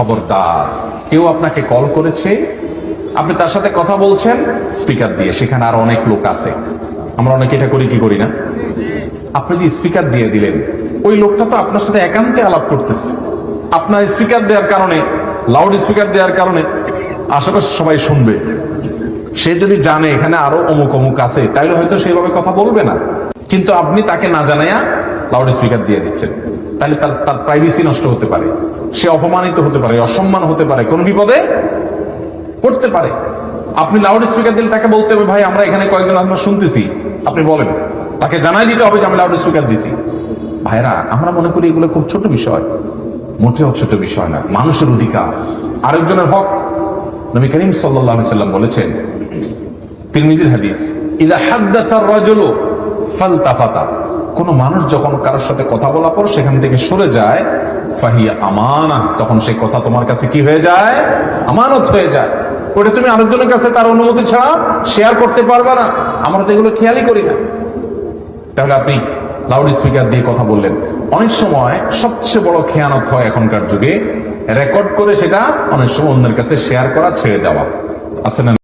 খবরদার, কেউ আপনাকে কল করেছে, আপনি তার সাথে কথা বলছেন স্পিকার দিয়ে, সেখানে আর অনেক লোক আছে, আমরা অনেকে এটা করি কি করি না? আপনি যে স্পিকার দিয়ে দিলেন, ওই লোকটা তো আপনার সাথে একান্তে আলাপ করতেছে, আপনার স্পিকার দেওয়ার কারণে, লাউড স্পিকার দেওয়ার কারণে আশেপাশে সবাই শুনবে। সে যদি জানে এখানে আরো অমুক অমুক আছে, তাইলে হয়তো সেইভাবে কথা বলবে না, কিন্তু আপনি তাকে না জানাইয়া লাউড স্পিকার দিয়ে দিচ্ছেন, তাহলে তার প্রাইভেসি নষ্ট হতে পারে, সে অপমানিত হতে পারে, অসম্মান হতে পারে, কোন বিপদে পড়তে পারে। আপনি লাউড স্পিকার দিলে তাকে বলতে হবে, ভাই আমরা এখানে কয়েকজন আমরা শুনতেছি, আপনি বলেন, তাকে জানাই দিতে হবে যে আমি লাউড স্পিকার দিছি। ভাইরা, আমরা মনে করি এগুলো খুব ছোট বিষয়, মোটেও ছোট বিষয় না। মানুষের অধিকার, আরেকজনের হক। নবী করিম সাল্লাল্লাহু আলাইহি সাল্লাম বলেছেন, তিরমিজির হাদিস, ইযা হাদ্দাসা আর-রাজুলু ফালতাফাতা, কোন মানুষ যখন কারোর সাথে কথা বলার পর সেখান থেকে সরে যায়, ফাহিয়া আমানাহ, তখন সেই কথা তোমার কাছে কি হয়ে যায়? আমানত হয়ে যায়। ওটা তুমি আরেকজনের কাছে তার অনুমতি ছাড়া শেয়ার করতে পারবে না। আমরা তো এগুলো খেয়ালই করি না। তাহলে আপনি লাউড স্পিকার দিয়ে কথা বললেন, অনেক সময় সবচেয়ে বড় খেয়ানত হয় এখনকার যুগে, রেকর্ড করে সেটা অনেক সময় অন্যের কাছে শেয়ার করা, ছেড়ে দেওয়া আছে না?